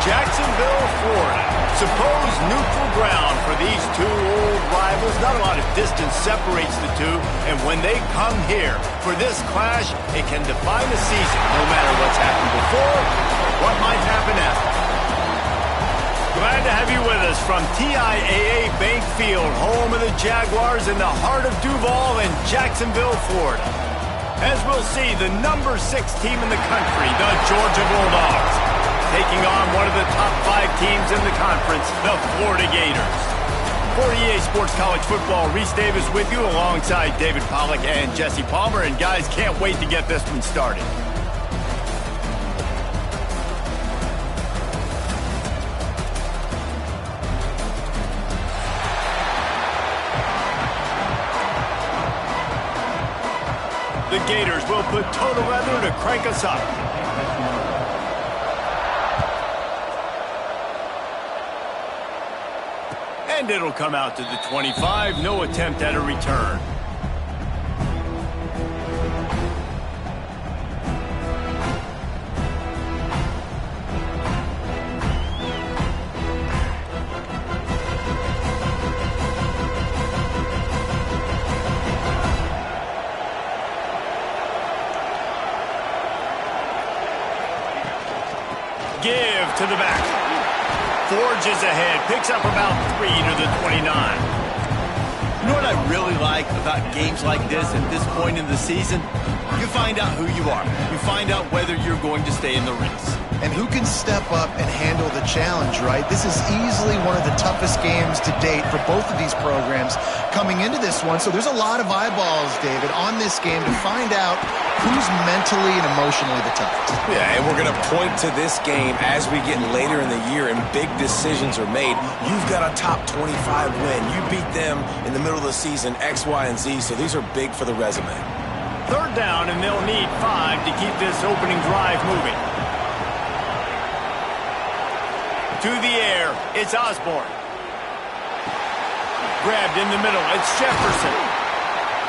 Jacksonville, Florida. Supposed neutral ground for these two old rivals. Not a lot of distance separates the two, and when they come here for this clash, it can define a season, no matter what's happened before or what might happen after. Glad to have you with us from TIAA Bank Field, home of the Jaguars in the heart of Duval in Jacksonville, Florida. As we'll see, the number 6 team in the country, the Georgia Bulldogs, taking on one of the top 5 teams in the conference, the Florida Gators. For EA Sports College Football, Reese Davis with you alongside David Pollack and Jesse Palmer. And guys, can't wait to get this one started. The Gators will put total leather to crank us up. And it'll come out to the 25. No attempt at a return. Give to the back. Forges ahead. Picks up about 3 to the 29. You know what I really like about games like this at this point in the season? You find out who you are. You find out whether you're going to stay in the race. And who can step up and handle the challenge, right? This is easily one of the toughest games to date for both of these programs coming into this one. So there's a lot of eyeballs, David, on this game to find out who's mentally and emotionally the toughest. Yeah, and we're going to point to this game as we get later in the year and big decisions are made. You've got a top 25 win. You beat them in the middle of the season, X, Y, and Z, so these are big for the resume. 3rd down, and they'll need 5 to keep this opening drive moving. To the air, it's Osborne. Grabbed in the middle, it's Jefferson.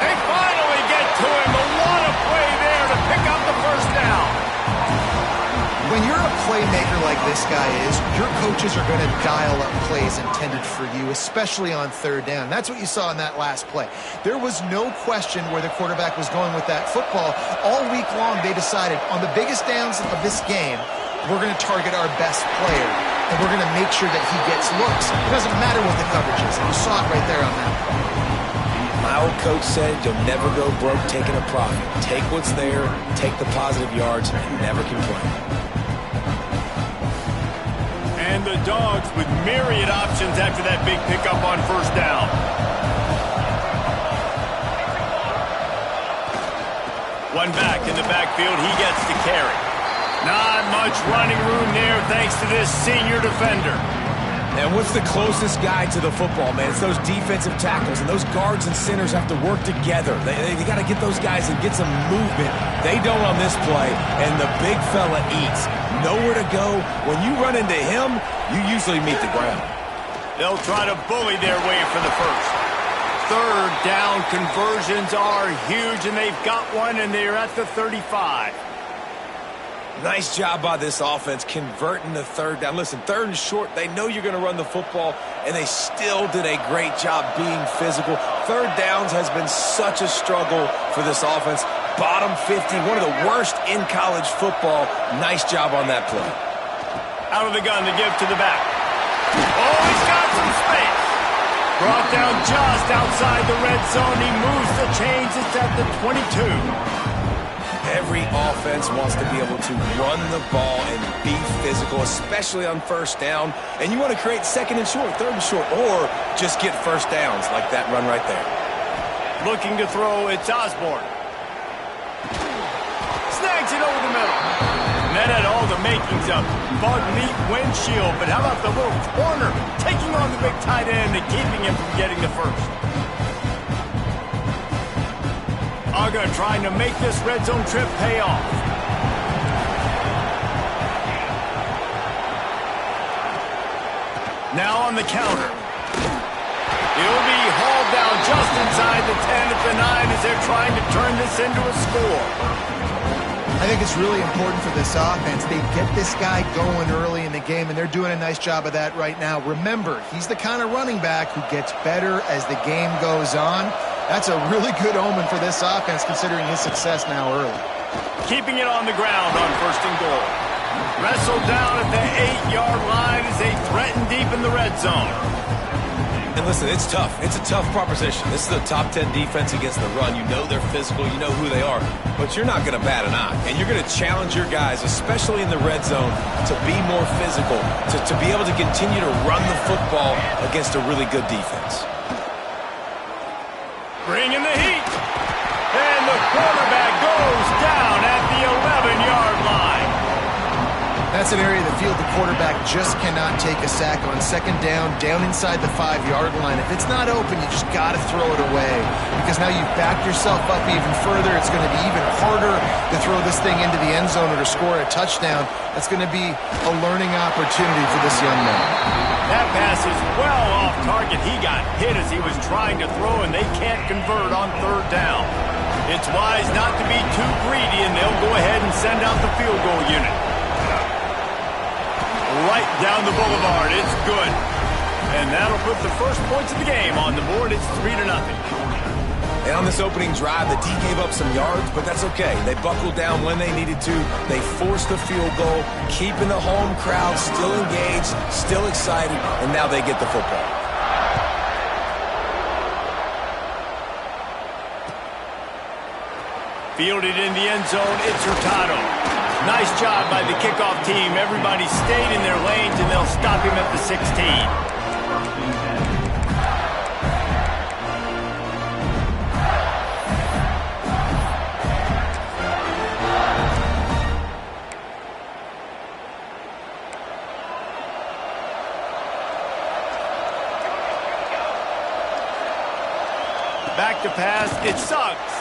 They finally get to him, but what a play there to pick up the 1st down. When you're a playmaker like this guy is, your coaches are going to dial up plays intended for you, especially on 3rd down. That's what you saw in that last play. There was no question where the quarterback was going with that football. All week long, they decided on the biggest downs of this game, we're going to target our best player, and we're going to make sure that he gets looks. It doesn't matter what the coverage is. You saw it right there on that play. My old coach said you'll never go broke taking a profit. Take what's there, take the positive yards, and never complain. And the Dogs with myriad options after that big pickup on 1st down. One back in the backfield, he gets to carry. Not much running room there thanks to this senior defender. And what's the closest guy to the football, man? It's those defensive tackles, and those guards and centers have to work together. They got to get those guys and get some movement. They don't on this play, and the big fella eats. Nowhere to go. When you run into him, you usually meet the ground. They'll try to bully their way for the 1st. 3rd down conversions are huge, and they've got one, and they're at the 35. Nice job by this offense converting the 3rd down. Listen, 3rd and short, they know you're going to run the football, and they still did a great job being physical. 3rd downs has been such a struggle for this offense. Bottom 50, one of the worst in college football. Nice job on that play. Out of the gun to give to the back. Oh, he's got some space. Brought down just outside the red zone. He moves the chains. It's at the 22. Every offense wants to be able to run the ball and be physical, especially on 1st down. And you want to create 2nd and short, 3rd and short, or just get 1st downs like that run right there. Looking to throw, it's Osborne. Snags it over the middle. And that had all the makings of bug meat windshield. But how about the little corner taking on the big tight end and keeping him from getting the 1st? Aga trying to make this red zone trip pay off. Now on the counter. He'll be hauled down just inside the 10 at the 9 as they're trying to turn this into a score. I think it's really important for this offense. They get this guy going early in the game, and they're doing a nice job of that right now. Remember, he's the kind of running back who gets better as the game goes on. That's a really good omen for this offense, considering his success now early. Keeping it on the ground on 1st and goal. Wrestled down at the 8-yard line as they threaten deep in the red zone. And listen, it's tough. It's a tough proposition. This is the top 10 defense against the run. You know they're physical. You know who they are. But you're not going to bat an eye. And you're going to challenge your guys, especially in the red zone, to be more physical, to be able to continue to run the football against a really good defense. Bringing the heat. And the quarterback goes down at the 11-yard line. That's an area of the field the quarterback just cannot take a sack on. 2nd down inside the 5-yard line. If it's not open, you just got to throw it away, because now you've backed yourself up even further. It's going to be even harder to throw this thing into the end zone or to score a touchdown. That's going to be a learning opportunity for this young man. That pass is well off target. He got hit as he was trying to throw, and they can't convert on 3rd down. It's wise not to be too greedy, and they'll go ahead and send out the field goal unit. Right down the boulevard. It's good. And that'll put the first points of the game on the board. It's 3-0. And on this opening drive, the D gave up some yards, but that's okay. They buckled down when they needed to. They forced the field goal, keeping the home crowd still engaged, still excited, and now they get the football. Fielded in the end zone, it's Hurtado. Nice job by the kickoff team. Everybody stayed in their lanes, and they'll stop him at the 16. Back to pass, it sucks.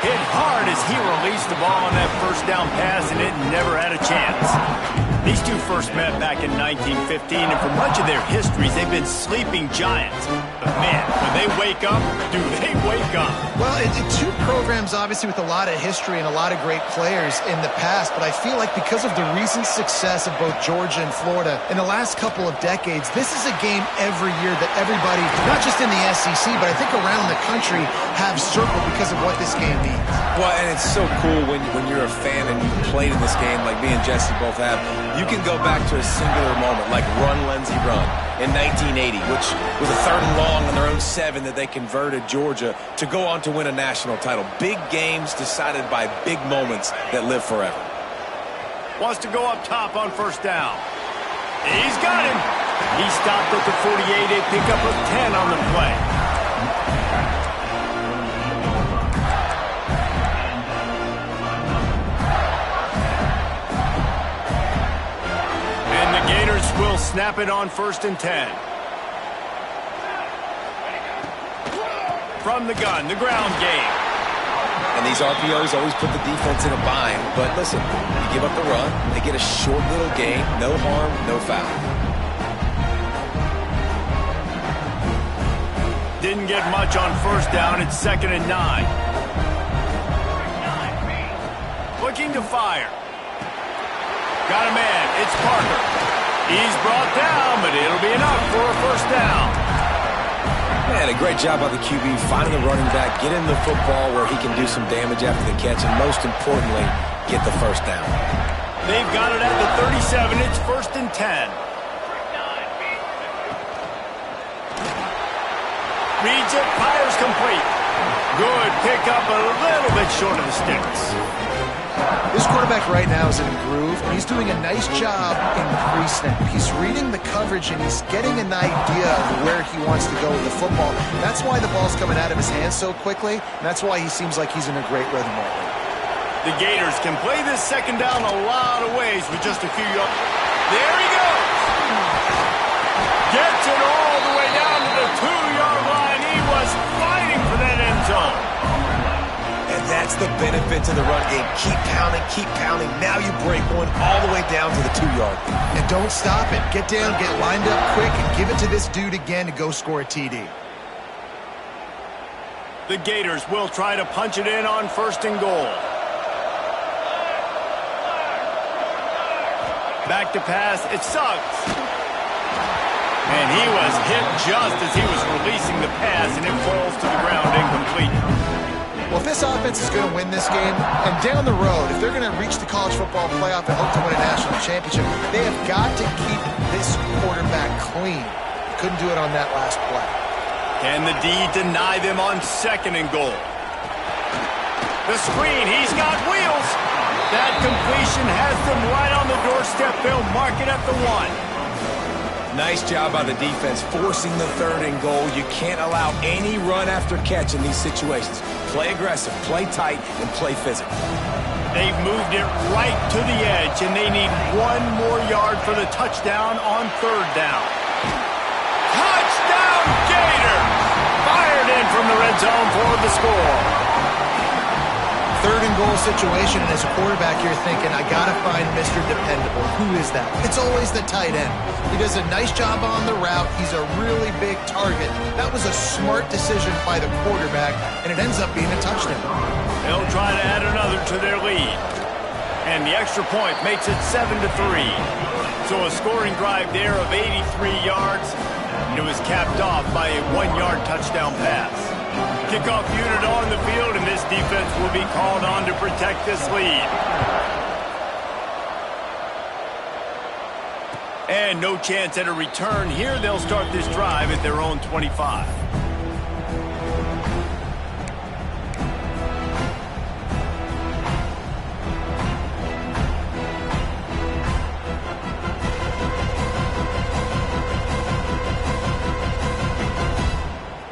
Hit hard as he released the ball on that 1st down pass, and it never had a chance. These two first met back in 1915, and for much of their histories, they've been sleeping giants. But man, when they wake up, do they wake up? Well, two programs, obviously, with a lot of history and a lot of great players in the past, but I feel like because of the recent success of both Georgia and Florida in the last couple of decades, this is a game every year that everybody, not just in the SEC, but I think around the country, have circled because of what this game means. Well, and it's so cool when you're a fan and you played in this game like me and Jesse both have. You can go back to a singular moment like Run, Lindsey, Run in 1980, which was a 3rd and long on their own 7 that they converted Georgia to go on to win a national title. Big games decided by big moments that live forever. Wants to go up top on 1st down. He's got him. He stopped at the 48, a pickup of 10 on the play. Gators will snap it on 1st and 10. From the gun, the ground game. And these RPOs always put the defense in a bind. But listen, you give up the run, they get a short little gain, no harm, no foul. Didn't get much on 1st down. It's 2nd and 9. Looking to fire. Got a man. It's Parker. He's brought down, but it'll be enough for a 1st down. Man, a great job by the QB finding the running back, get him the football where he can do some damage after the catch, and most importantly, get the 1st down. They've got it at the 37. It's 1st and 10. Reads it, fires complete. Good pickup, a little bit short of the sticks. This quarterback right now is in a groove, and he's doing a nice job in pre-snap. He's reading the coverage, and he's getting an idea of where he wants to go with the football. That's why the ball's coming out of his hands so quickly, and that's why he seems like he's in a great rhythm right now. The Gators can play this 2nd down a lot of ways with just a few yards. There he goes! Gets it all the way down to the 2-yard line. He was fighting for that end zone. That's the benefit to the run game. Keep pounding. Now you break one all the way down to the 2-yard. And don't stop it. Get down, get lined up quick, and give it to this dude again to go score a TD. The Gators will try to punch it in on 1st and goal. Back to pass, it's Suggs. And he was hit just as he was releasing the pass, and it falls to the ground incomplete. Well, if this offense is going to win this game, and down the road, if they're going to reach the college football playoff and hope to win a national championship, they have got to keep this quarterback clean. Couldn't do it on that last play. Can the D deny them on 2nd and goal? The screen, he's got wheels. That completion has them right on the doorstep. They'll mark it at the 1. Nice job by the defense forcing the 3rd and goal. You can't allow any run after catch in these situations. Play aggressive, play tight, and play physical. They've moved it right to the edge, and they need 1 more yard for the touchdown on 3rd down. Touchdown, Gator! Fired in from the red zone for the score. 3rd and goal situation, and as a quarterback, you're thinking, I got to find Mr. Dependable. Who is that? It's always the tight end. He does a nice job on the route. He's a really big target. That was a smart decision by the quarterback, and it ends up being a touchdown. They'll try to add another to their lead. And the extra point makes it 7-3. So a scoring drive there of 83 yards, and it was capped off by a 1-yard touchdown pass. Kickoff unit on the field, and this defense will be called on to protect this lead. And no chance at a return here. They'll start this drive at their own 25.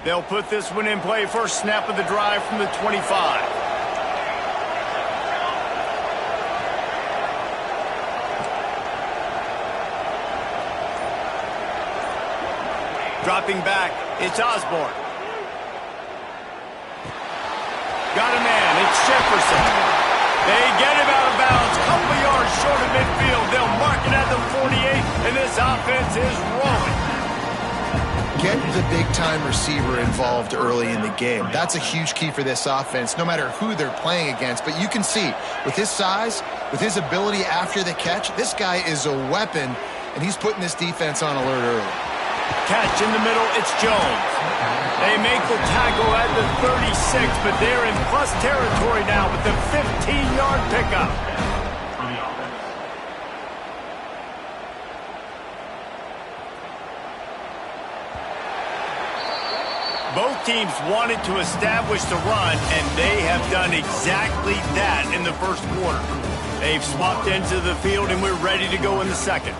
They'll put this one in play. First snap of the drive from the 25. Dropping back, it's Osborne. Got a man, it's Jefferson. They get him out of bounds, couple yards short of midfield. They'll mark it at the 48, and this offense is rolling. Get the big-time receiver involved early in the game. That's a huge key for this offense, no matter who they're playing against. But you can see, with his size, with his ability after the catch, this guy is a weapon, and he's putting this defense on alert early. Catch in the middle, it's Jones. They make the tackle at the 36, but they're in plus territory now with the 15-yard pickup. Both teams wanted to establish the run, and they have done exactly that in the first quarter. They've swapped into the field, and we're ready to go in the second.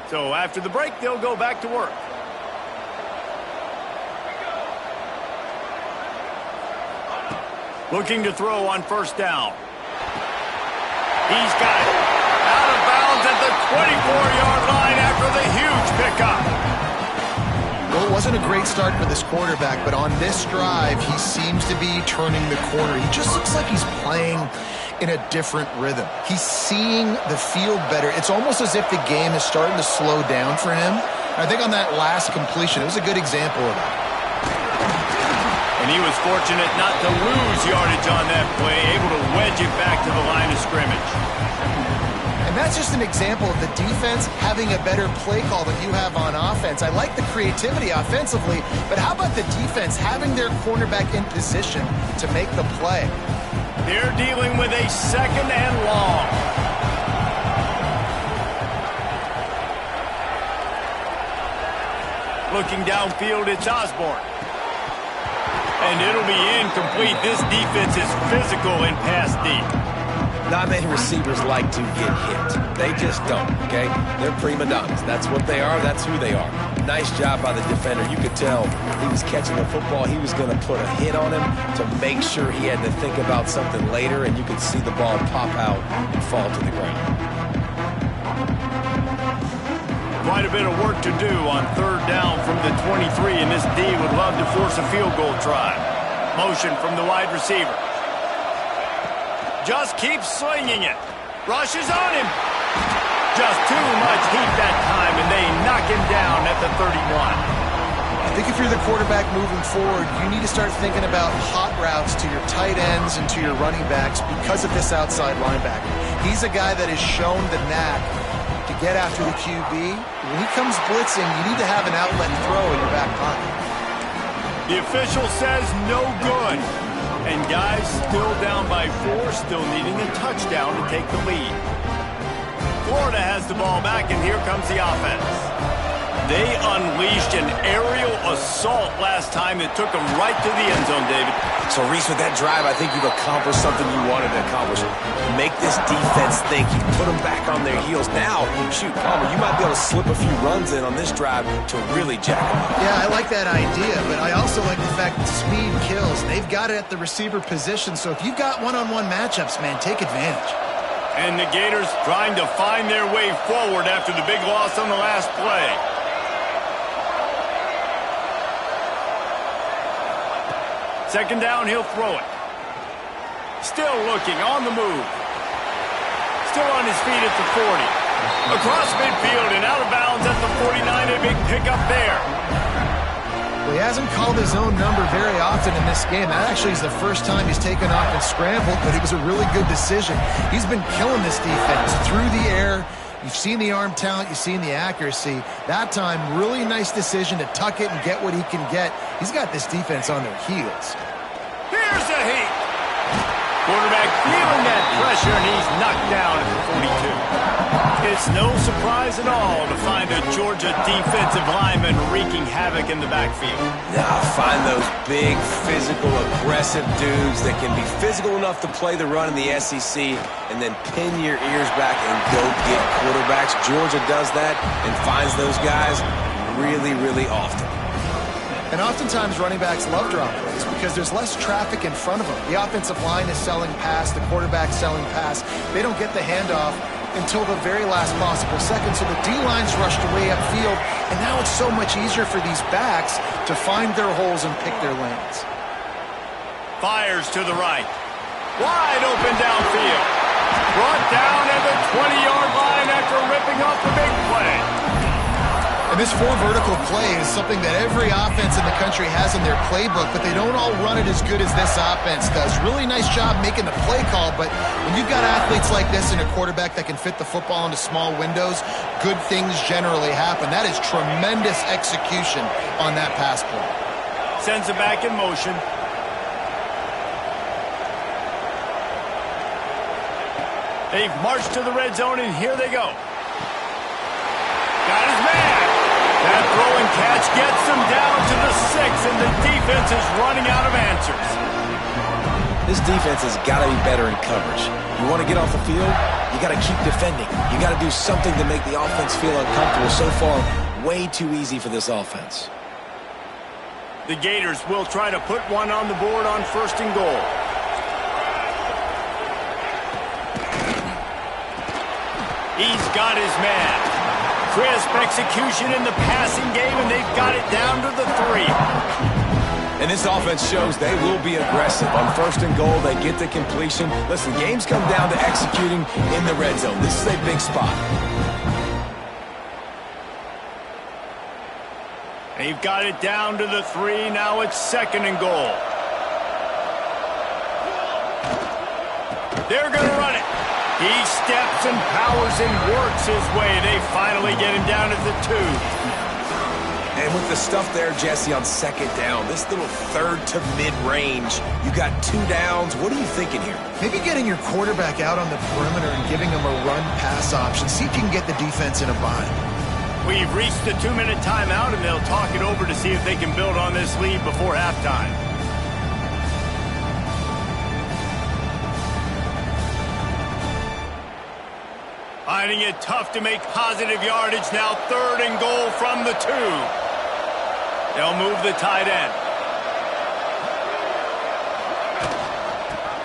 So after the break, they'll go back to work. Looking to throw on first down. He's got it. Out of bounds at the 24-yard line after the huge pickup. Well, it wasn't a great start for this quarterback, but on this drive, he seems to be turning the corner. He just looks like he's playing in a different rhythm. He's seeing the field better. It's almost as if the game is starting to slow down for him. I think on that last completion, it was a good example of that. And he was fortunate not to lose yardage on that play, able to wedge it back to the line of scrimmage. And that's just an example of the defense having a better play call than you have on offense. I like the creativity offensively, but how about the defense having their cornerback in position to make the play? They're dealing with a 2nd and long. Looking downfield, it's Osborne. And it'll be incomplete. This defense is physical and pass deep. Not many receivers like to get hit. They just don't, okay? They're prima donnas. That's what they are. That's who they are. Nice job by the defender. You could tell he was catching the football. He was going to put a hit on him to make sure he had to think about something later, and you could see the ball pop out and fall to the ground. Quite a bit of work to do on third down from the 23, and this D would love to force a field goal try. Motion from the wide receiver. Just keeps slinging it. Rushes on him. Just too much heat that time, and they knock him down at the 31. think if you're the quarterback moving forward, you need to start thinking about hot routes to your tight ends and to your running backs because of this outside linebacker. He's a guy that has shown the knack to get after the QB. When he comes blitzing, you need to have an outlet throw in your back pocket. The official says no good. And guys still down by 4, still needing a touchdown to take the lead. Florida has the ball back, and here comes the offense. They unleashed an aerial assault last time that took them right to the end zone, David. So, Reese, with that drive, I think you've accomplished something you wanted to accomplish. Make this defense think. You put them back on their heels. Now, shoot, Palmer, you might be able to slip a few runs in on this drive to really jack them up. Yeah, I like that idea, but I also like the fact that speed kills. They've got it at the receiver position, so if you've got one-on-one matchups, man, take advantage. And the Gators trying to find their way forward after the big loss on the last play. Second down, he'll throw it. Still looking, on the move. Still on his feet at the 40. Across midfield and out of bounds at the 49. A big pickup there. Well, he hasn't called his own number very often in this game. That actually is the first time he's taken off and scrambled, but it was a really good decision. He's been killing this defense through the air. You've seen the arm talent, you've seen the accuracy. That time, really nice decision to tuck it and get what he can get. He's got this defense on their heels. Here's a heat. Quarterback feeling that pressure, and he's knocked down at the 42. It's no surprise at all to find a Georgia defensive lineman wreaking havoc in the backfield. Now, find those big, physical, aggressive dudes that can be physical enough to play the run in the SEC and then pin your ears back and go get quarterbacks. Georgia does that and finds those guys really, really often. And oftentimes running backs love drop plays because there's less traffic in front of them. The offensive line is selling pass, the quarterback's selling pass. They don't get the handoff until the very last possible second, so the D-line's rushed away upfield, and now it's so much easier for these backs to find their holes and pick their lanes. Fires to the right. Wide open downfield. Brought down at the 20-yard line after ripping off the big play. And this 4 vertical play is something that every offense in the country has in their playbook, but they don't all run it as good as this offense does. Really nice job making the play call, but when you've got athletes like this and a quarterback that can fit the football into small windows, good things generally happen. That is tremendous execution on that pass play. Sends it back in motion. They've marched to the red zone, and here they go. Got his man. That throw and catch gets them down to the 6, and the defense is running out of answers. This defense has got to be better in coverage. You want to get off the field, you got to keep defending. You got to do something to make the offense feel uncomfortable. So far, way too easy for this offense. The Gators will try to put one on the board on 1st and goal. He's got his man. Crisp execution in the passing game, and they've got it down to the 3. And this offense shows they will be aggressive. On 1st and goal, they get the completion. Listen, games come down to executing in the red zone. This is a big spot. They've got it down to the 3. Now it's 2nd and goal. They're going to run it. He steps and powers and works his way. They finally get him down at the 2. And with the stuff there, Jesse, on 2nd down, this little 3rd to mid-range, you got 2 downs. What are you thinking here? Maybe getting your quarterback out on the perimeter and giving him a run-pass option. See if you can get the defense in a bind. We've reached the 2-minute timeout, and they'll talk it over to see if they can build on this lead before halftime. Finding it tough to make positive yardage now. 3rd and goal from the 2. They'll move the tight end.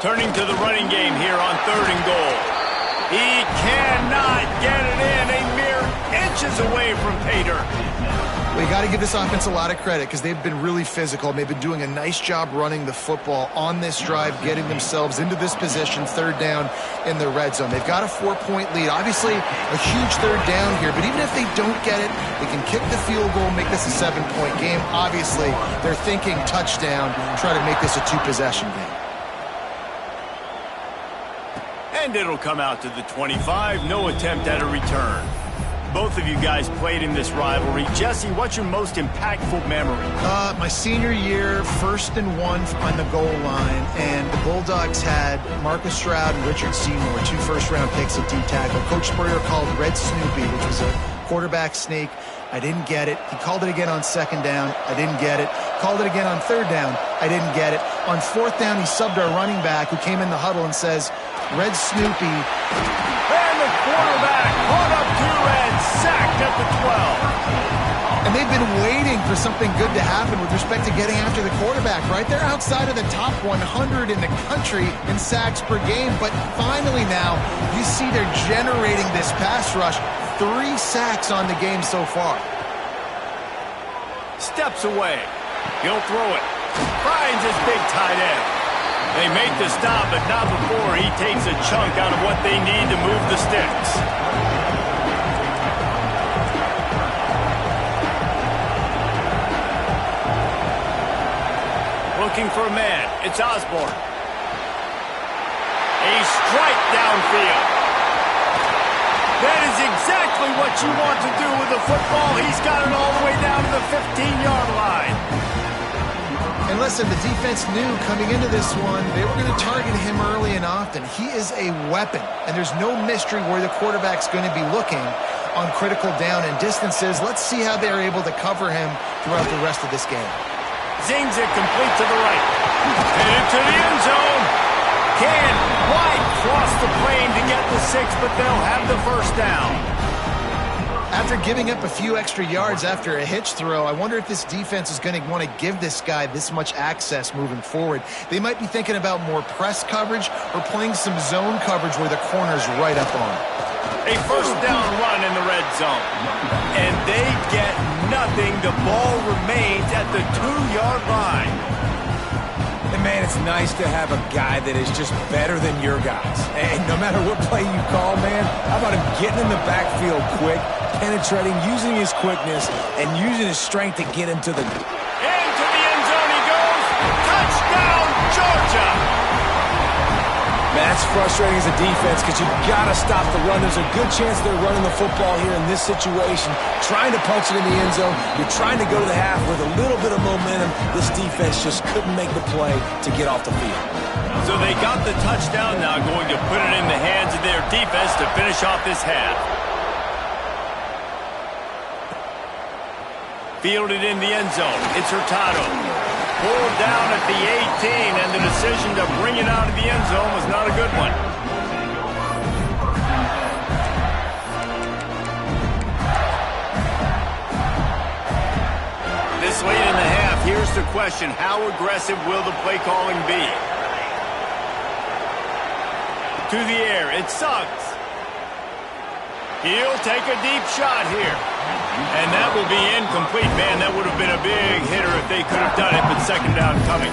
Turning to the running game here on 3rd and goal. He cannot get it in. A mere inches away from pay dirt. Well, you got to give this offense a lot of credit because they've been really physical. They've been doing a nice job running the football on this drive, getting themselves into this position, third down in the red zone. They've got a 4-point lead. Obviously, a huge third down here, but even if they don't get it, they can kick the field goal, make this a 7-point game. Obviously, they're thinking touchdown, try to make this a 2-possession game. And it'll come out to the 25. No attempt at a return. Both of you guys played in this rivalry. Jesse, what's your most impactful memory? My senior year, 1st and 1 on the goal line, and the Bulldogs had Marcus Stroud and Richard Seymour, 2 first-round picks at D-tackle. Coach Spurrier called Red Snoopy, which was a quarterback sneak. I didn't get it. He called it again on 2nd down. I didn't get it. Called it again on 3rd down. I didn't get it. On 4th down, he subbed our running back who came in the huddle and says, Red Snoopy. And the quarterback caught up to and sacked at the 12. And they've been waiting for something good to happen with respect to getting after the quarterback, right? They're outside of the top 100 in the country in sacks per game. But finally now, you see they're generating this pass rush. 3 sacks on the game so far. Steps away. He'll throw it. Finds his big tight end. They make the stop, but not before he takes a chunk out of what they need to move the sticks. Looking for a man. It's Osborne. A strike downfield. That is exactly what you want to do with the football. He's got it all the way down to the 15-yard line. And listen, the defense knew coming into this one, they were going to target him early and often. He is a weapon, and there's no mystery where the quarterback's going to be looking on critical down and distances. Let's see how they're able to cover him throughout the rest of this game. Zings it complete to the right. And into the end zone. Can White cross the plane to get the 6, but they'll have the first down. After giving up a few extra yards after a hitch throw, I wonder if this defense is going to want to give this guy this much access moving forward. They might be thinking about more press coverage or playing some zone coverage where the corner's right up on. A first down run in the red zone. And they get nothing. The ball remains at the 2-yard line. And man, it's nice to have a guy that is just better than your guys. And no matter what play you call, man, how about him getting in the backfield quick, penetrating, using his quickness, and using his strength to get him to the... Into the end zone he goes. Touchdown, Georgia! Man, that's frustrating as a defense because you've got to stop the run. There's a good chance they're running the football here in this situation, trying to punch it in the end zone. You're trying to go to the half with a little bit of momentum. This defense just couldn't make the play to get off the field. So they got the touchdown, now going to put it in the hands of their defense to finish off this half. Fielded in the end zone. It's Hurtado. Pulled down at the 18, and the decision to bring it out of the end zone was not a good one. This late in the half, here's the question. How aggressive will the play calling be? To the air, it's Suggs. He'll take a deep shot here. And that will be incomplete. Man, that would have been a big hitter if they could have done it, but second down coming.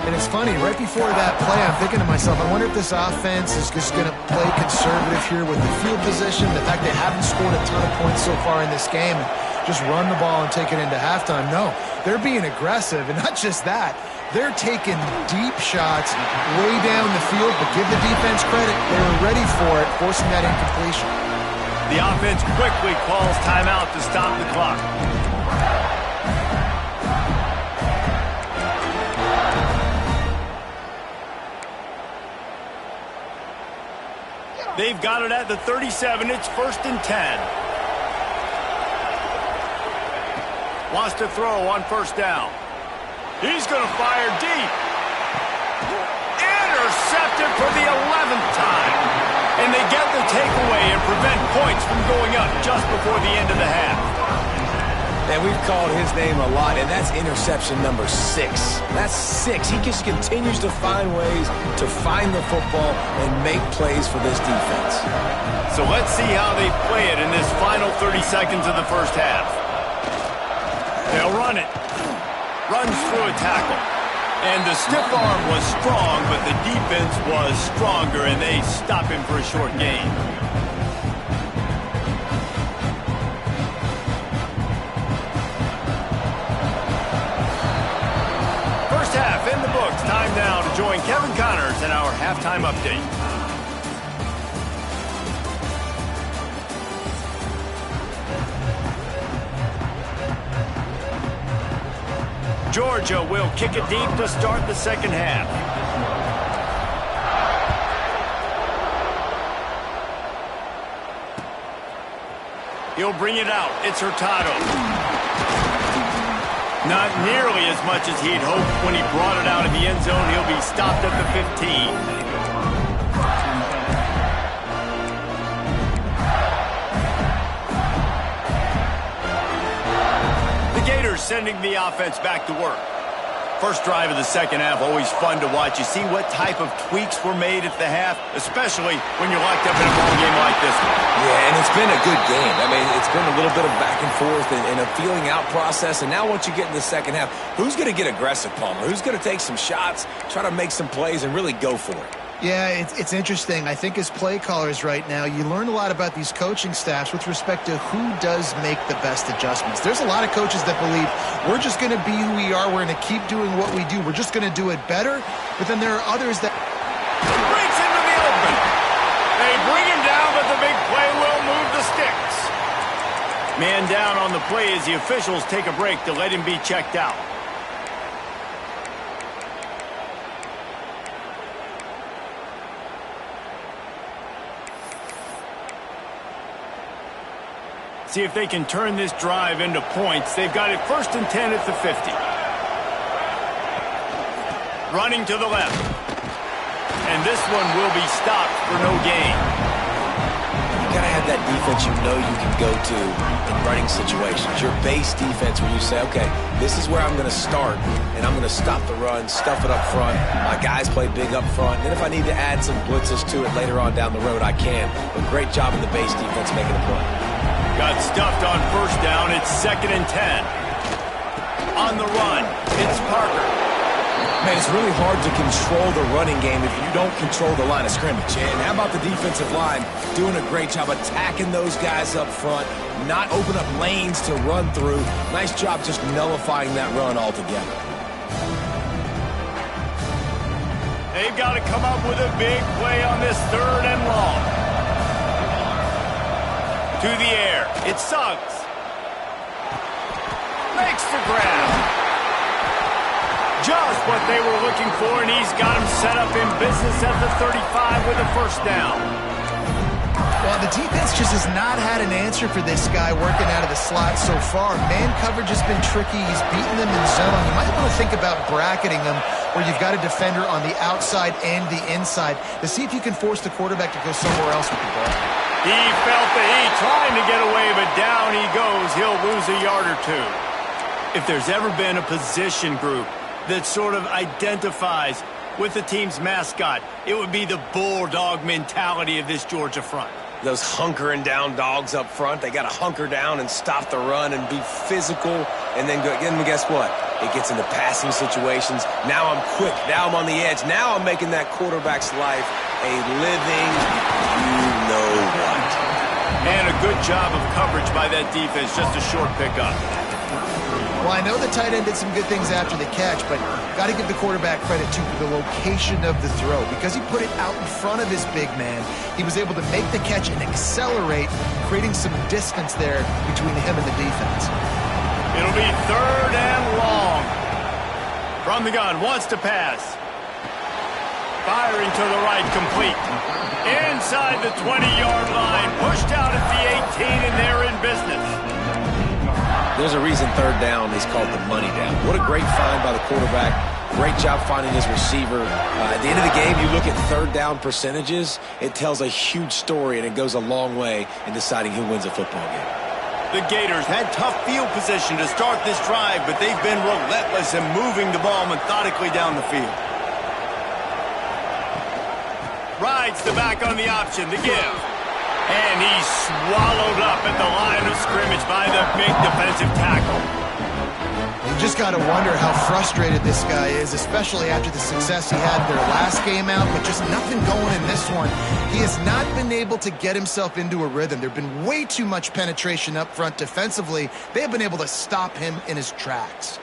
And it's funny, right before that play, I'm thinking to myself, I wonder if this offense is just going to play conservative here with the field position, the fact they haven't scored a ton of points so far in this game, and just run the ball and take it into halftime. No, they're being aggressive, and not just that. They're taking deep shots way down the field, but give the defense credit. They were ready for it, forcing that incompletion. The offense quickly calls timeout to stop the clock. They've got it at the 37. It's 1st and 10. Wants to throw on 1st down. He's going to fire deep. Intercepted for the 11th time. And they get the takeaway and prevent points from going up just before the end of the half. And we've called his name a lot, and that's interception number 6. That's 6. He just continues to find ways to find the football and make plays for this defense. So let's see how they play it in this final 30 seconds of the first half. They'll run it. Runs through a tackle. And the stiff arm was strong, but the defense was stronger, and they stop him for a short gain. First half in the books. Time now to join Kevin Connors in our halftime update. Georgia will kick it deep to start the second half. He'll bring it out. It's Hurtado. Not nearly as much as he'd hoped when he brought it out of the end zone. He'll be stopped at the 15. Sending the offense back to work. First drive of the second half, always fun to watch. You see what type of tweaks were made at the half, especially when you're locked up in a ball game like this one. Yeah, and it's been a good game. I mean, it's been a little bit of back and forth and a feeling out process. And now once you get in the second half, who's going to get aggressive, Palmer? Who's going to take some shots, try to make some plays, and really go for it? Yeah, it's interesting. I think as play callers right now, you learn a lot about these coaching staffs with respect to who does make the best adjustments. There's a lot of coaches that believe we're just going to be who we are. We're going to keep doing what we do. We're just going to do it better. But then there are others that... Breaks into the open. They bring him down, but the big play will move the sticks. Man down on the play as the officials take a break to let him be checked out. See if they can turn this drive into points. They've got it 1st and 10 at the 50. Running to the left. And this one will be stopped for no gain. You got to have that defense you know you can go to in running situations. Your base defense where you say, okay, this is where I'm going to start, and I'm going to stop the run, stuff it up front. My guys play big up front. And then if I need to add some blitzes to it later on down the road, I can. But great job in the base defense making a play. Got stuffed on first down. It's 2nd and 10. On the run, it's Parker. Man, it's really hard to control the running game if you don't control the line of scrimmage. And how about the defensive line doing a great job attacking those guys up front, not open up lanes to run through. Nice job just nullifying that run altogether. They've got to come up with a big play on this 3rd and long. To the air. It's Suggs. Makes the grab. Just what they were looking for, and he's got him set up in business at the 35 with a first down. Well, the defense just has not had an answer for this guy working out of the slot so far. Man coverage has been tricky. He's beaten them in zone. You might want to think about bracketing them where you've got a defender on the outside and the inside to see if you can force the quarterback to go somewhere else with the ball. He felt the heat, trying to get away, but down he goes. He'll lose a yard or two. If there's ever been a position group that sort of identifies with the team's mascot, it would be the bulldog mentality of this Georgia front. Those hunkering down dogs up front, they got to hunker down and stop the run and be physical. And then guess what? It gets into passing situations. Now I'm quick. Now I'm on the edge. Now I'm making that quarterback's life a living you-know-what. And a good job of coverage by that defense. Just a short pickup. Well, I know the tight end did some good things after the catch, but got to give the quarterback credit, too, for the location of the throw. Because he put it out in front of his big man, he was able to make the catch and accelerate, creating some distance there between him and the defense. It'll be 3rd and long. From the gun, wants to pass. Firing to the right, complete. Inside the 20-yard line, pushed out at the 18, and they're in business. There's a reason 3rd down is called the money down. What a great find by the quarterback. Great job finding his receiver. At the end of the game, you look at 3rd down percentages, it tells a huge story, and it goes a long way in deciding who wins a football game. The Gators had tough field position to start this drive, but they've been relentless in moving the ball methodically down the field. Rides the back on the option, the give. And he's swallowed up at the line of scrimmage by the big defensive tackle. You just got to wonder how frustrated this guy is, especially after the success he had their last game out, but just nothing going in this one. He has not been able to get himself into a rhythm. There have been way too much penetration up front defensively. They have been able to stop him in his tracks.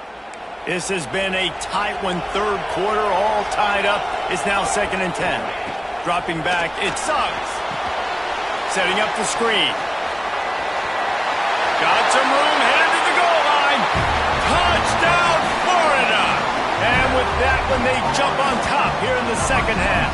This has been a tight one, third quarter, all tied up. It's now 2nd and 10. Dropping back, it's Suggs. Setting up the screen. Got some room, headed to the goal line. Touchdown, Florida! And with that one, they jump on top here in the second half.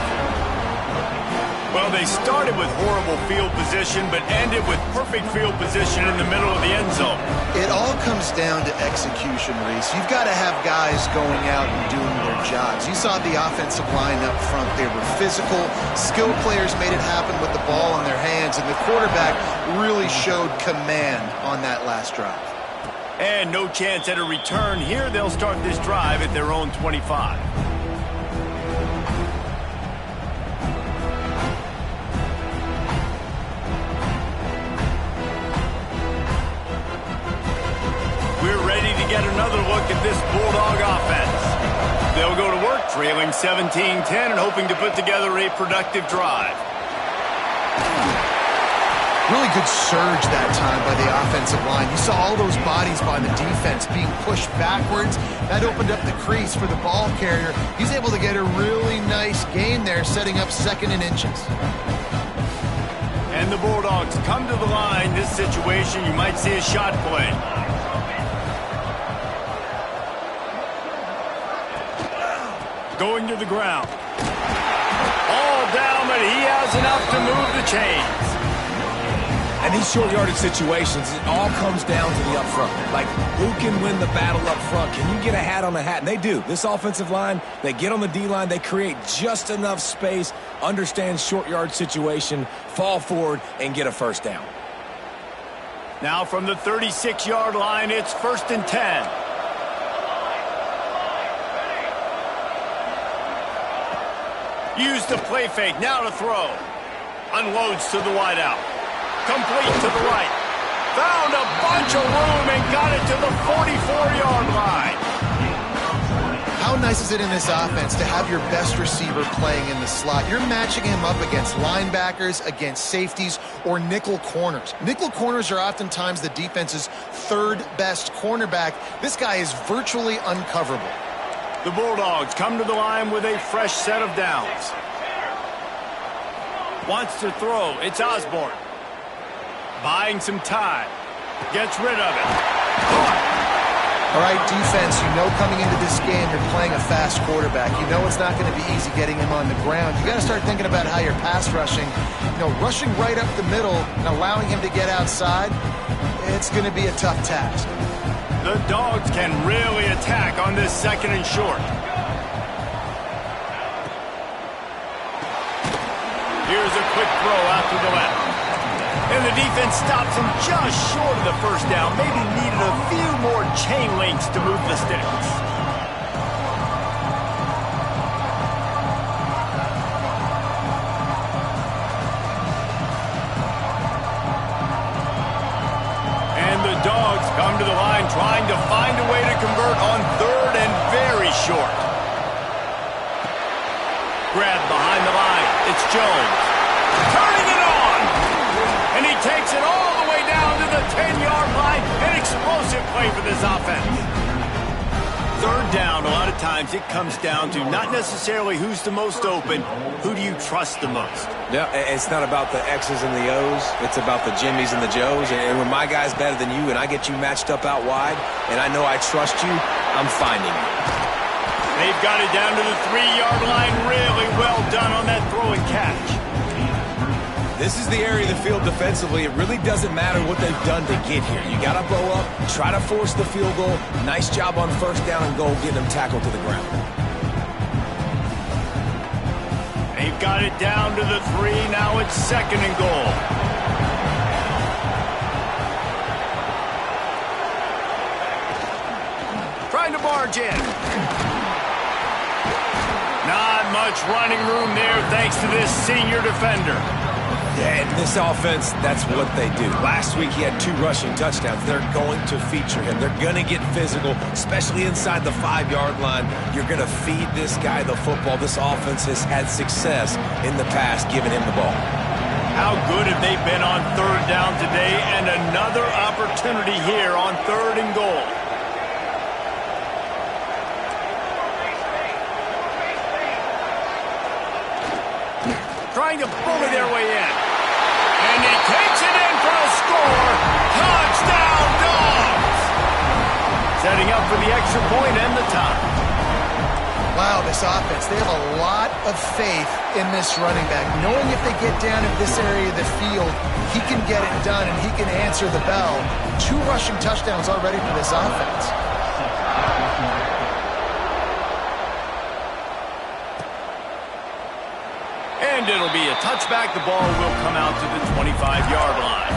Well, they started with horrible field position, but ended with perfect field position in the middle of the end zone. It all comes down to execution, Reese. You've got to have guys going out and doing their jobs. You saw the offensive line up front. They were physical. Skilled players made it happen with the ball in their hands, and the quarterback really showed command on that last drive. And no chance at a return here. They'll start this drive at their own 25. We're ready to get another look at this Bulldog offense. They'll go to work trailing 17-10 and hoping to put together a productive drive. Really good surge that time by the offensive line. You saw all those bodies by the defense being pushed backwards. That opened up the crease for the ball carrier. He's able to get a really nice gain there, setting up 2nd and inches. And the Bulldogs come to the line. This situation, you might see a shot play. Going to the ground. All down, but he has enough to move the chains. And these short yardage situations, it all comes down to the up front. Like, who can win the battle up front? Can you get a hat on a hat? And they do. This offensive line, they get on the D-line, they create just enough space, understand short yard situation, fall forward, and get a first down. Now from the 36-yard line, it's 1st and 10. Use the play fake, now to throw. Unloads to the wideout. Complete to the right. Found a bunch of room and got it to the 44-yard line. How nice is it in this offense to have your best receiver playing in the slot? You're matching him up against linebackers, against safeties, or nickel corners. Nickel corners are oftentimes the defense's 3rd best cornerback. This guy is virtually uncoverable. The Bulldogs come to the line with a fresh set of downs. Wants to throw. It's Osborne. Buying some time. Gets rid of it. All right, defense, you know coming into this game you're playing a fast quarterback. You know it's not going to be easy getting him on the ground. You got to start thinking about how you're pass rushing. Rushing right up the middle and allowing him to get outside, it's going to be a tough task. The Dogs can really attack on this 2nd and short. Here's a quick throw out to the left. And the defense stops him just short of the first down. Maybe needed a few more chain links to move the sticks. And the Dogs come to the line trying to find a way to convert on 3rd and very short. Grabbed behind the line. It's Jones. Turning it on. And he takes it all the way down to the 10-yard line. An explosive play for this offense. 3rd down, a lot of times it comes down to not necessarily who's the most open, who do you trust the most? Yeah, it's not about the X's and the O's. It's about the Jimmys and the Joes. And when my guy's better than you and I get you matched up out wide and I know I trust you, I'm finding you. They've got it down to the 3-yard line. Really well done on that throw and catch. This is the area of the field defensively. It really doesn't matter what they've done to get here. You got to bow up, try to force the field goal. Nice job on 1st down and goal, getting them tackled to the ground. They've got it down to the 3. Now it's 2nd and goal. Trying to barge in. Not much running room there thanks to this senior defender. Yeah, and this offense, that's what they do. Last week he had 2 rushing touchdowns. They're going to feature him. They're going to get physical, especially inside the 5-yard line. You're going to feed this guy the football. This offense has had success in the past giving him the ball. How good have they been on 3rd down today? And another opportunity here on 3rd and goal. Trying to bully their way in. And he takes it in for a score. Touchdown, Dogs! Setting up for the extra point and the tie. Wow, this offense, they have a lot of faith in this running back. Knowing if they get down in this area of the field, he can get it done and he can answer the bell. 2 rushing touchdowns already for this offense. And it'll be a touchback. The ball will come out to the 25-yard line.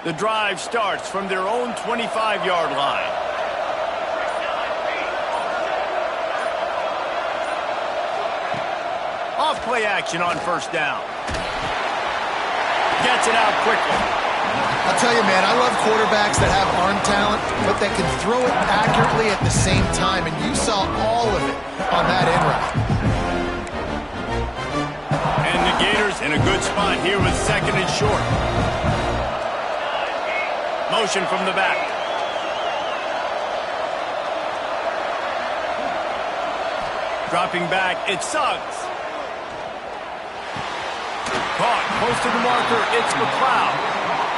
The drive starts from their own 25-yard line. Off play action on 1st down. Gets it out quickly. I'll tell you, man, I love quarterbacks that have arm talent, but that can throw it accurately at the same time, and you saw all of it on that in route. And the Gators in a good spot here with 2nd and short. Motion from the back. Dropping back, it's Suggs. Caught, close to the marker, it's McLeod.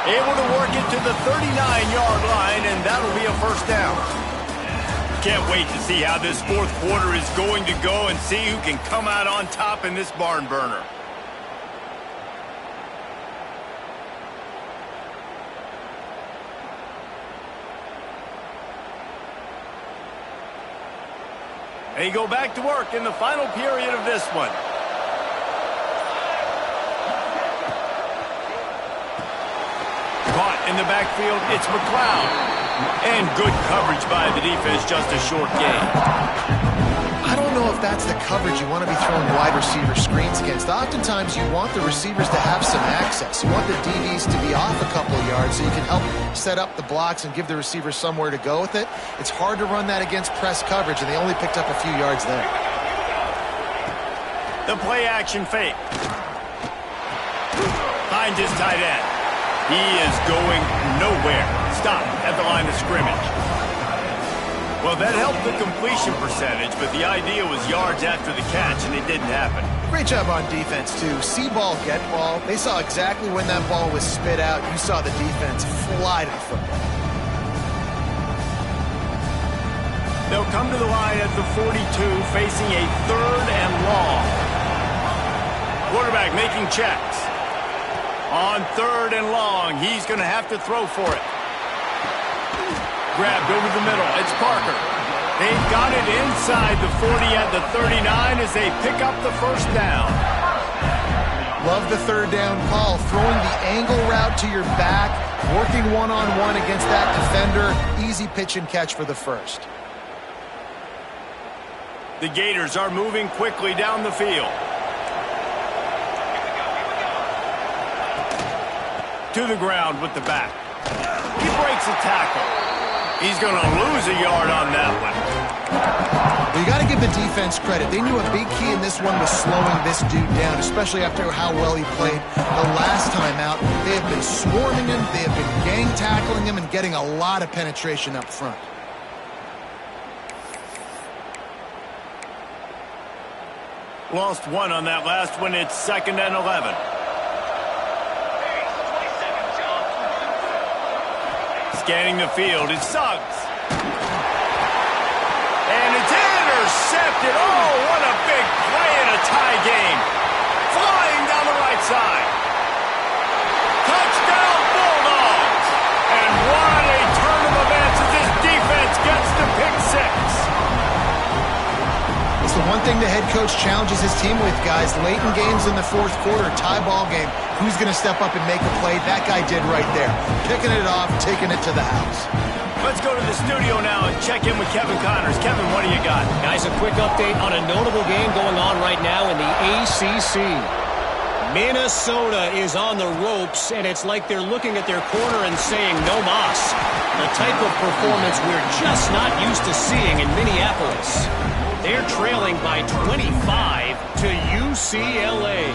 Able to work it to the 39-yard line, and that'll be a 1st down. Can't wait to see how this 4th quarter is going to go and see who can come out on top in this barn burner. They go back to work in the final period of this one. Caught in the backfield, it's McLeod. And good coverage by the defense, just a short gain. I don't know if that's the coverage you want to be throwing wide receiver screens against. Oftentimes you want the receivers to have some access. You want the DBs to be off a couple of yards so you can help set up the blocks and give the receivers somewhere to go with it. It's hard to run that against press coverage, and they only picked up a few yards there. The play action fake. Finds his tight end. He is going nowhere. Stop at the line of scrimmage. Well, that helped the completion percentage, but the idea was yards after the catch, and it didn't happen. Great job on defense, too. See ball, get ball. They saw exactly when that ball was spit out. You saw the defense fly to the football. They'll come to the line at the 42, facing a 3rd and long. Quarterback making checks. On 3rd and long, he's going to have to throw for it. Grabbed over the middle. It's Parker. They've got it inside the 40 at the 39 as they pick up the 1st down. Love the 3rd down call. Throwing the angle route to your back, working one-on-one against that defender. Easy pitch and catch for the 1st. The Gators are moving quickly down the field. To the ground with the back. He breaks a tackle. He's going to lose a yard on that one. Well, you got to give the defense credit. They knew a big key in this one was slowing this dude down, especially after how well he played the last time out. They have been swarming him. They have been gang tackling him and getting a lot of penetration up front. Lost 1 on that last one. It's 2nd and 11. Scanning the field, it's Suggs. And it's intercepted. Oh, what a big play in a tie game. Flying down the right side. Touchdown, Bulldogs. And what a turn of events as this defense gets to pick 6. It's the one thing the head coach challenges his team with, guys. Late in games in the fourth quarter, tie ball game, who's going to step up and make a play? That guy did right there. Picking it off, taking it to the house. Let's go to the studio now and check in with Kevin Connors. Kevin, what do you got? Guys, a quick update on a notable game going on right now in the ACC. Minnesota is on the ropes, and it's like they're looking at their corner and saying, no mas. The type of performance we're just not used to seeing in Minneapolis. They're trailing by 25 to UCLA.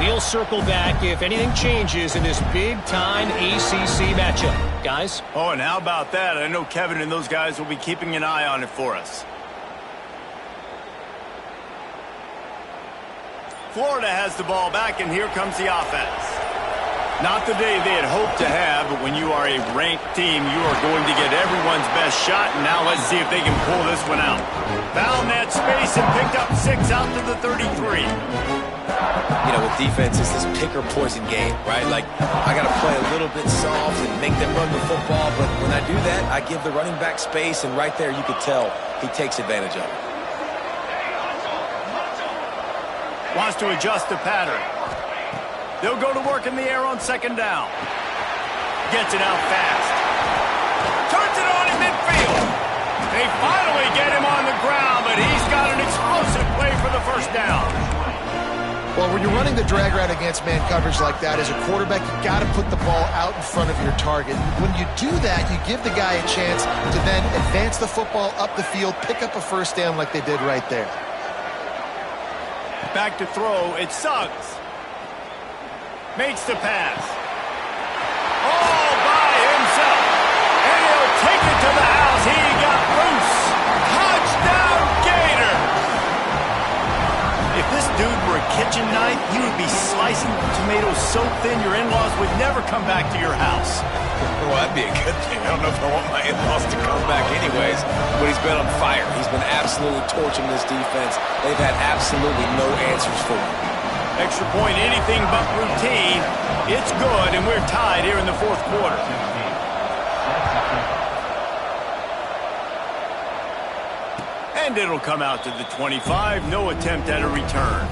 We'll circle back if anything changes in this big-time ACC matchup. Guys? Oh, and how about that? I know Kevin and those guys will be keeping an eye on it for us. Florida has the ball back, and here comes the offense. Not the day they had hoped to have, but when you are a ranked team, you are going to get everyone's best shot, and now let's see if they can pull this one out. Found that space and picked up 6 out to the 33. You know, with defense, it's this pick-or-poison game, right? Like, I got to play a little bit soft and make them run the football, but when I do that, I give the running back space, and right there you could tell he takes advantage of it. Wants to adjust the pattern. They'll go to work in the air on second down. Gets it out fast. Turns it on in midfield. They finally get him on the ground, but he's got an explosive play for the first down. Well, when you're running the drag route against man coverage like that, as a quarterback, you got to put the ball out in front of your target. When you do that, you give the guy a chance to then advance the football up the field, pick up a first down like they did right there. Back to throw. It's Suggs. Makes the pass. All by himself. And he'll take it to the house. He got loose. Touchdown, Gator. If this dude were a kitchen knife, he would be slicing tomatoes so thin your in-laws would never come back to your house. Well, that'd be a good thing. I don't know if I want my in-laws to come back anyways, but he's been on fire. He's been absolutely torching this defense. They've had absolutely no answers for him. Extra point, anything but routine. It's good, and we're tied here in the fourth quarter. And it'll come out to the 25. No attempt at a return.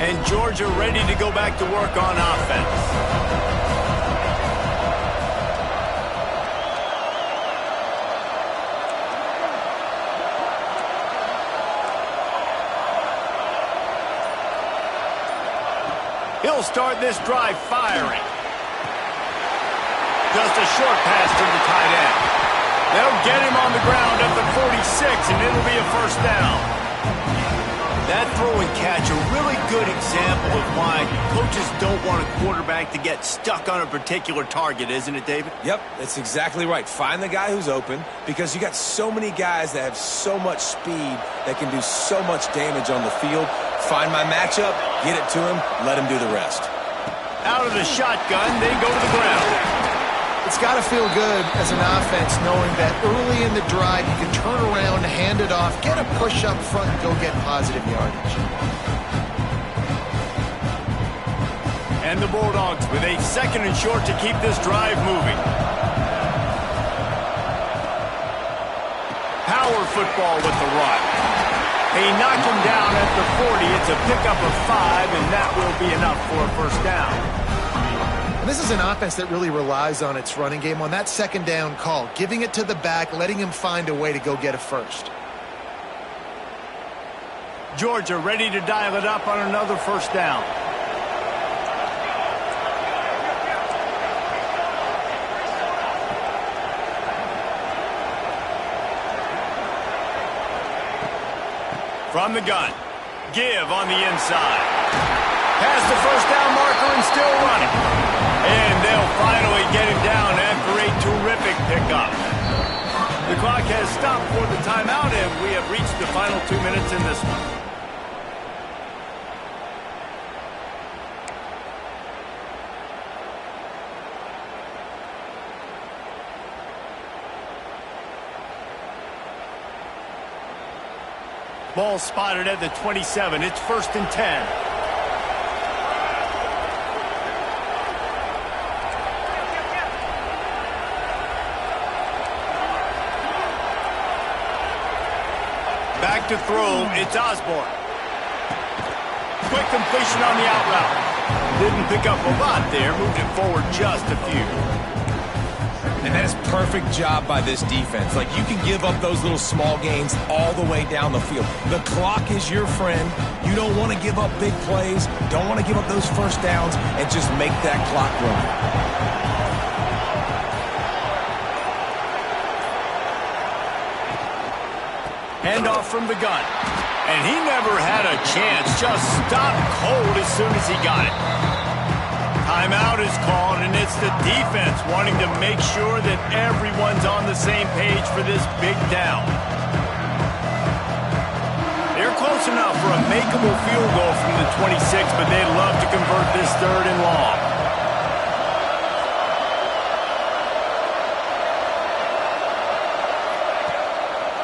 And Georgia ready to go back to work on offense. He'll start this drive firing. Just a short pass to the tight end. They'll get him on the ground at the 46, and it'll be a first down. That throw and catch, a really good example of why coaches don't want a quarterback to get stuck on a particular target, isn't it, David? Yep, that's exactly right. Find the guy who's open, because you got so many guys that have so much speed that can do so much damage on the field. Find my matchup, get it to him, let him do the rest. Out of the shotgun, they go to the ground. It's got to feel good as an offense knowing that early in the drive you can turn around, hand it off, get a push up front, and go get positive yardage. And the Bulldogs with a second and short to keep this drive moving. Power football with the run. They knock him down at the 40. It's a pickup of 5, and that will be enough for a first down. And this is an offense that really relies on its running game on that second down call, giving it to the back, letting him find a way to go get a first. Georgia ready to dial it up on another first down. From the gun, give on the inside. Past the first down marker and still running. And they'll finally get him down after a terrific pickup. The clock has stopped for the timeout, and we have reached the final 2 minutes in this one. Ball spotted at the 27. It's 1st and 10. Back to throw, it's Osborne. Quick completion on the out route. Didn't pick up a lot there, moved it forward just a few. And that is perfect job by this defense. Like, you can give up those little small gains all the way down the field. The clock is your friend. You don't want to give up big plays, don't want to give up those first downs, and just make that clock run. Handoff from the gun. And he never had a chance. Just stopped cold as soon as he got it. Timeout is called, and it's the defense wanting to make sure that everyone's on the same page for this big down. They're close enough for a makeable field goal from the 26, but they'd love to convert this 3rd and long.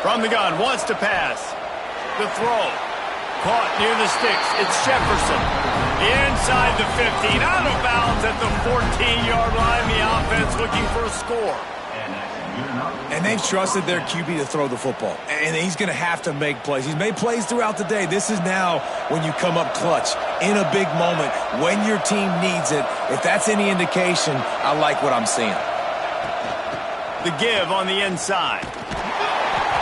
From the gun, wants to pass. The throw. Caught near the sticks. It's Jefferson. Inside the 15. Out of bounds at the 14-yard line. The offense looking for a score. And they've trusted their QB to throw the football. And he's going to have to make plays. He's made plays throughout the day. This is now when you come up clutch in a big moment when your team needs it. If that's any indication, I like what I'm seeing. The give on the inside.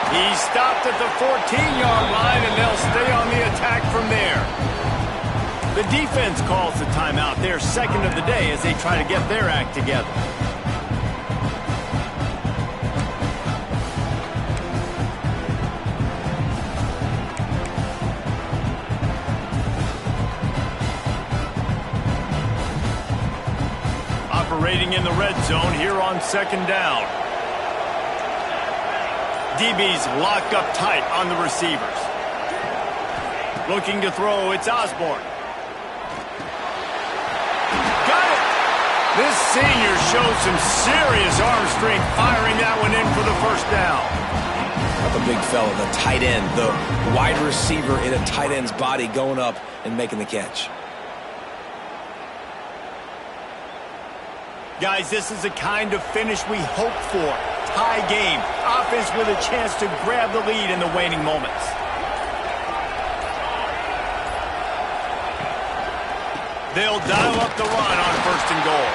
He stopped at the 14-yard line, and they'll stay on the attack from there. The defense calls the timeout, their 2nd of the day, as they try to get their act together. Operating in the red zone here on 2nd down. DB's locked up tight on the receivers. Looking to throw, it's Osborne. Got it! This senior shows some serious arm strength, firing that one in for the 1st down. Not the big fella, the tight end, the wide receiver in a tight end's body going up and making the catch. Guys, this is the kind of finish we hope for. Tie game. Offense with a chance to grab the lead in the waning moments. They'll dial up the run on 1st and goal.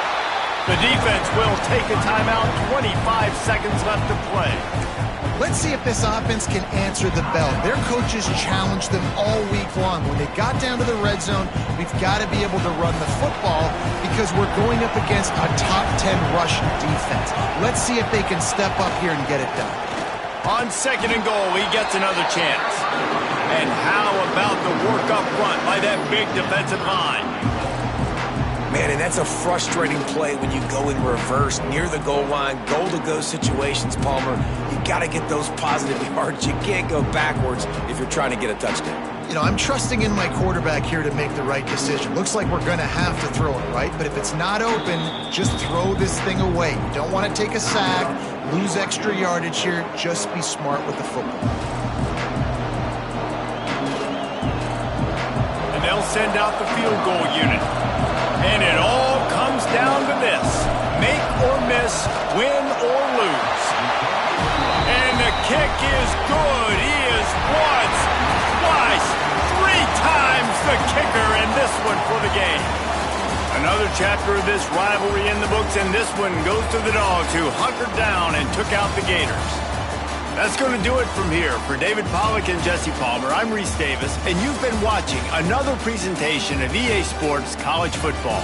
The defense will take a timeout. 25 seconds left to play. Let's see if this offense can answer the bell. Their coaches challenged them all week long. When they got down to the red zone, we've got to be able to run the football because we're going up against a top 10 rush defense. Let's see if they can step up here and get it done. On 2nd and goal, he gets another chance. And how about the work up front by that big defensive line? Man, and that's a frustrating play when you go in reverse near the goal line, goal-to-go situations, Palmer. You got to get those positive yards. You can't go backwards if you're trying to get a touchdown. You know, I'm trusting in my quarterback here to make the right decision. Looks like we're going to have to throw it, right? But if it's not open, just throw this thing away. You don't want to take a sack, lose extra yardage here. Just be smart with the football. And they'll send out the field goal unit. And it all comes down to this. Make or miss, win or lose. And the kick is good. He is once, twice, 3 times the kicker, and this one for the game. Another chapter of this rivalry in the books, and this one goes to the Dogs, who hunkered down and took out the Gators. That's going to do it from here. For David Pollack and Jesse Palmer, I'm Reese Davis, and you've been watching another presentation of EA Sports College Football.